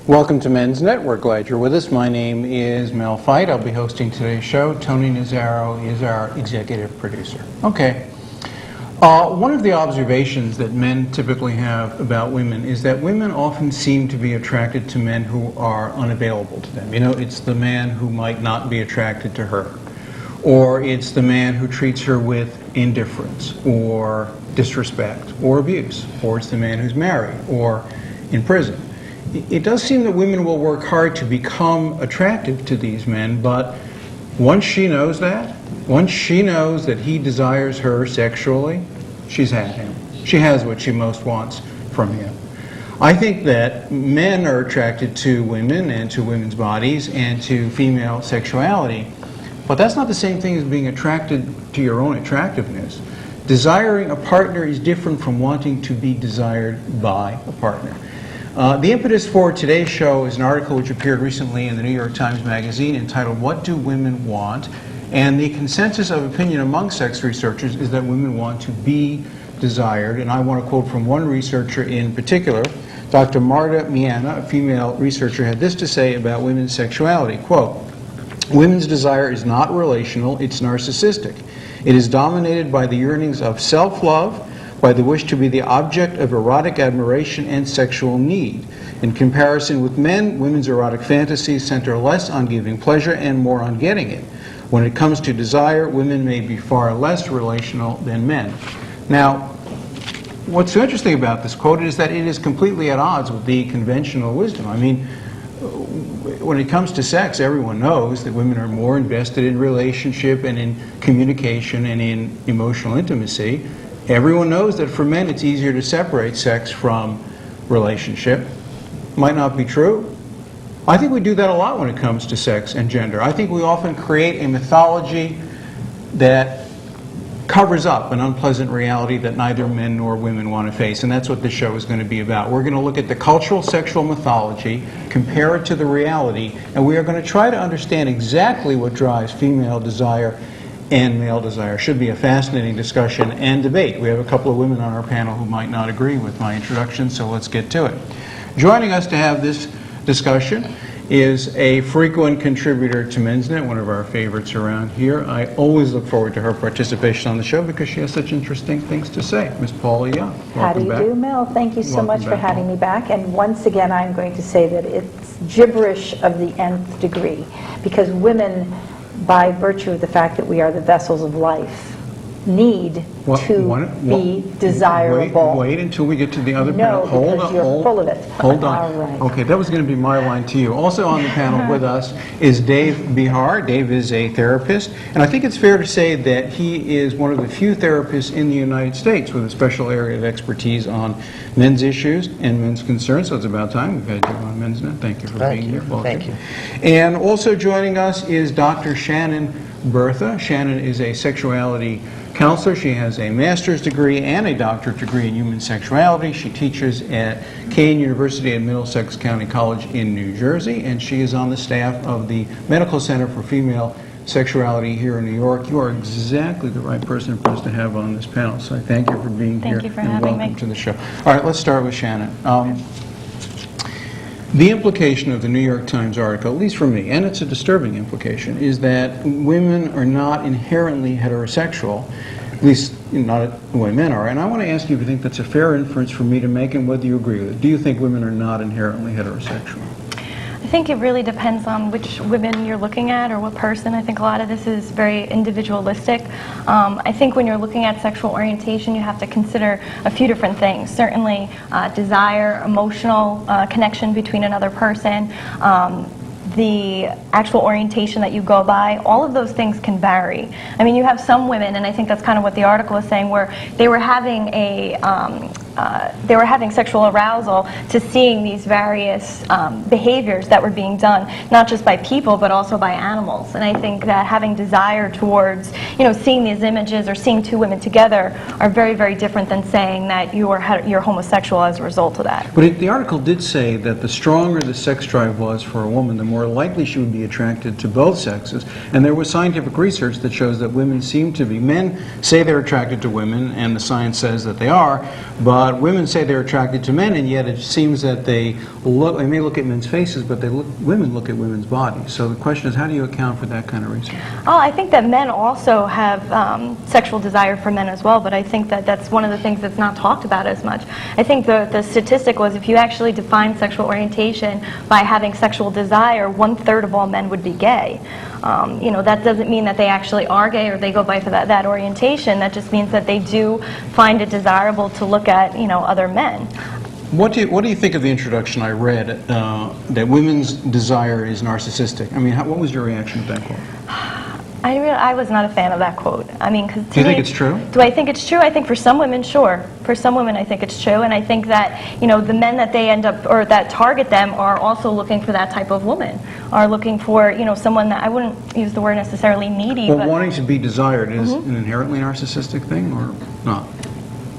Welcome to Men's Net. We're glad you're with us. My name is Mel Feit. I'll be hosting today's show. Tony Nazaro is our executive producer. Okay. One of the observations that men typically have about women is that women often seem to be attracted to men who are unavailable to them. You know, it's the man who might not be attracted to her, or it's the man who treats her with indifference or disrespect or abuse, or it's the man who's married or in prison. It does seem that women will work hard to become attractive to these men, but once she knows that, once she knows that he desires her sexually, she's had him. She has what she most wants from him. I think that men are attracted to women and to women's bodies and to female sexuality, but that's not the same thing as being attracted to your own attractiveness. Desiring a partner is different from wanting to be desired by a partner. The impetus for today's show is an article which appeared recently in the New York Times Magazine entitled, "What Do Women Want?" And the consensus of opinion among sex researchers is that women want to be desired. And I want to quote from one researcher in particular. Dr. Marta Miana, a female researcher, had this to say about women's sexuality, quote, "Women's desire is not relational, it's narcissistic. It is dominated by the yearnings of self-love, by the wish to be the object of erotic admiration and sexual need. In comparison with men, women's erotic fantasies center less on giving pleasure and more on getting it. When it comes to desire, women may be far less relational than men." Now, what's so interesting about this quote is that it is completely at odds with the conventional wisdom. I mean, when it comes to sex, everyone knows that women are more invested in relationship and in communication and in emotional intimacy. Everyone knows that for men it's easier to separate sex from relationship. Might not be true. I think we do that a lot when it comes to sex and gender. I think we often create a mythology that covers up an unpleasant reality that neither men nor women want to face, and that's what this show is going to be about. We're going to look at the cultural sexual mythology, compare it to the reality, and we are going to try to understand exactly what drives female desire and male desire. Should be a fascinating discussion and debate. We have a couple of women on our panel who might not agree with my introduction, so let's get to it. Joining us to have this discussion is a frequent contributor to Men's Net, one of our favorites around here. I always look forward to her participation on the show because she has such interesting things to say. Ms. Paula Young, How do you do, Mel? Thank you so much for having me back. And once again, I'm going to say that it's gibberish of the nth degree, because women, by virtue of the fact that we are the vessels of life, need to be desirable. Wait until we get to the other panel. No, because you're full of it. Hold on. All right. Okay, that was going to be my line to you. Also on the panel with us is Dave Bihar. Dave is a therapist, and I think it's fair to say that he is one of the few therapists in the United States with a special area of expertise on men's issues and men's concerns, so it's about time we've had you on Men's Net. Thank you for being here. Welcome. Thank you. And also joining us is Dr. Shannon Bertha. Shannon is a sexuality counselor. She has a master's degree and a doctorate degree in human sexuality. She teaches at Kean University at Middlesex County College in New Jersey, and she is on the staff of the Medical Center for Female Sexuality here in New York. You are exactly the right person for us to have on this panel, so I thank you for being here. Thank you for and having welcome me. to the show. All right, let's start with Shannon. The implication of the New York Times article, at least for me, and it's a disturbing implication, is that women are not inherently heterosexual, at least not the way men are. And I want to ask you if you think that's a fair inference for me to make and whether you agree with it. Do you think women are not inherently heterosexual? I think it really depends on which women you're looking at or what person. I think a lot of this is very individualistic. I think when you're looking at sexual orientation, you have to consider a few different things. Certainly desire, emotional connection between another person, the actual orientation that you go by, all of those things can vary. I mean, you have some women, and I think that's kind of what the article is saying, where they were having sexual arousal to seeing these various behaviors that were being done, not just by people, but also by animals. And I think that having desire towards, seeing these images or seeing two women together are very, very different than saying that you're homosexual as a result of that. But the article did say that the stronger the sex drive was for a woman, the more likely she would be attracted to both sexes. And there was scientific research that shows that women seem to be. Men say they're attracted to women, and the science says that they are, but but women say they're attracted to men, and yet it seems that they may look at men's faces, but women look at women's bodies. So the question is, how do you account for that kind of research? Oh, I think that men also have sexual desire for men as well, but I think that that's one of the things that's not talked about as much. I think the statistic was if you actually define sexual orientation by having sexual desire, 1/3 of all men would be gay. You know, that doesn't mean that they actually are gay or they go by for that orientation. That just means that they do find it desirable to look at, you know, other men. What do you think of the introduction I read, that women's desire is narcissistic? I mean, what was your reaction to that quote? I was not a fan of that quote. I mean, because do you think it's true? Do I think it's true? I think for some women, sure. For some women, I think it's true, and I think that, you know, the men that they end up or that target them are also looking for that type of woman, are looking for, you know, someone that I wouldn't use the word necessarily needy. Well, but wanting to be desired is an inherently narcissistic thing, or not?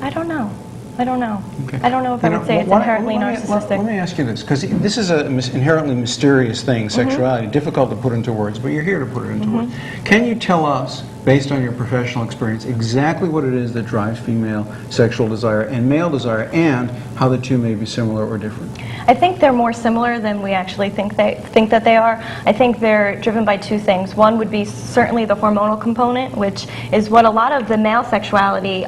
I don't know. I don't know. Okay. I don't know if I would say it's inherently narcissistic. Let me ask you this, because this is an inherently mysterious thing, Mm-hmm. sexuality, difficult to put into words, but you're here to put it into words. Can you tell us, based on your professional experience, exactly what it is that drives female sexual desire and male desire, and how the two may be similar or different? I think they're more similar than we actually think that they are. I think they're driven by two things. One would be certainly the hormonal component, which is what a lot of the male sexuality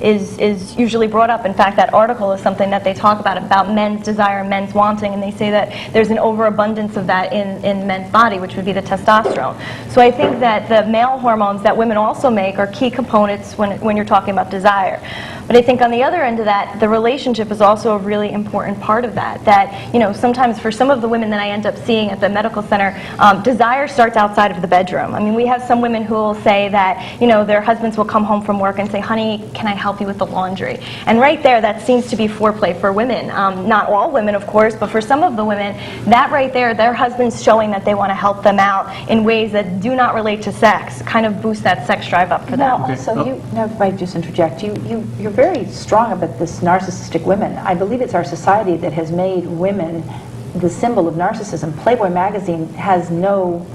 is usually brought up. In fact, that article is something that they talk about men's desire and men's wanting, and they say that there's an overabundance of that in men's body, which would be the testosterone. So I think that the male hormones that women also make are key components when you're talking about desire. But I think on the other end of that, the relationship is also a really important part of that. That, you know, sometimes for some of the women that I end up seeing at the medical center, desire starts outside of the bedroom. I mean, we have some women who will say that, you know, their husbands will come home from work and say, honey, can I help you with the laundry? And right there, that seems to be foreplay for women. Not all women, of course, but for some of the women, that right there, their husband's showing that they want to help them out in ways that do not relate to sex, kind of boost that sex drive up for them. Now, also, if I just interject, you're very strong about this narcissistic women. I believe it's our society that has made women the symbol of narcissism. Playboy magazine has no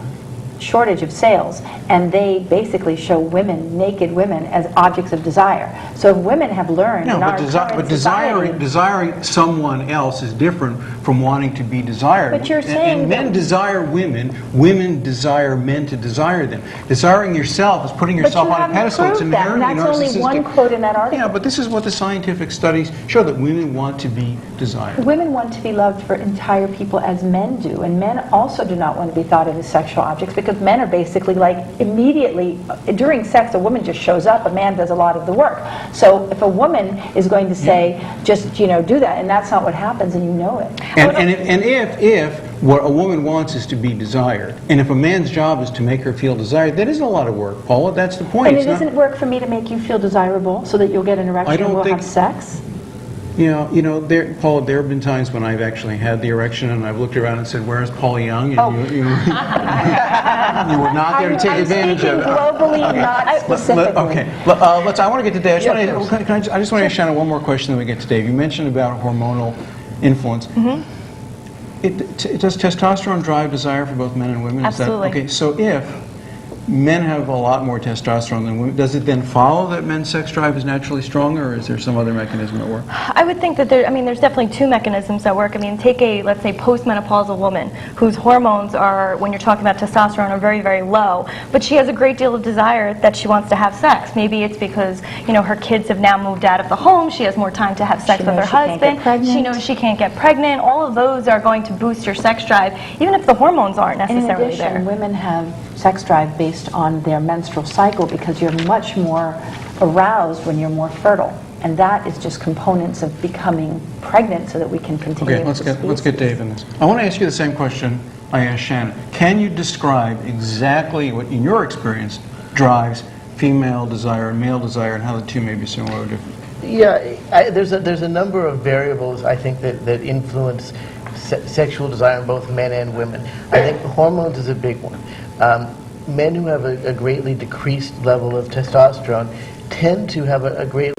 shortage of sales, and they basically show women, naked women, as objects of desire. So if women have learned in our current society, desiring someone else is different from wanting to be desired. But you're saying and men that desire women, women desire men to desire them. Desiring yourself is putting yourself on a pedestal. It's inherently narcissistic. That's only one quote in that article. Yeah, but this is what the scientific studies show, that women want to be desired. Women want to be loved for entire people as men do, and men also do not want to be thought of as sexual objects, because men are basically like immediately, during sex, a woman just shows up, a man does a lot of the work. So if a woman is going to say, just, you know, do that, and that's not what happens, and you know it. And if what a woman wants is to be desired, and if a man's job is to make her feel desired, that isn't a lot of work, Paula. That's the point. And it isn't work for me to make you feel desirable so that you'll get an erection and we'll have sex? Paula, there have been times when I've actually had the erection and I've looked around and said, "Where's Paula Young?" And you were not there to take advantage of it. Globally, not specifically. Okay, I want to get to Dave. I just want to ask Shannon one more question, then we get to Dave. You mentioned about hormonal influence. Does testosterone drive desire for both men and women? Absolutely. Okay, so if men have a lot more testosterone than women, does it then follow that men's sex drive is naturally stronger, or is there some other mechanism at work? I would think that there's definitely two mechanisms at work. I mean, take let's say, postmenopausal woman whose hormones are, when you're talking about testosterone, are very, very low, but she has a great deal of desire that she wants to have sex. Maybe it's because, you know, her kids have now moved out of the home, she has more time to have sex with her husband, she knows she can't get pregnant. All of those are going to boost your sex drive, even if the hormones aren't necessarily there. In addition, women have sex drive based on their menstrual cycle, because you're much more aroused when you're more fertile, and that is just components of becoming pregnant so that we can continue. Okay, let's get Dave in this. I want to ask you the same question I asked Shannon. Can you describe exactly what, in your experience, drives female desire and male desire, and how the two may be similar or different? Yeah, there's a number of variables, I think, that influence sexual desire in both men and women. I think hormones is a big one. Men who have a greatly decreased level of testosterone tend to have a greatly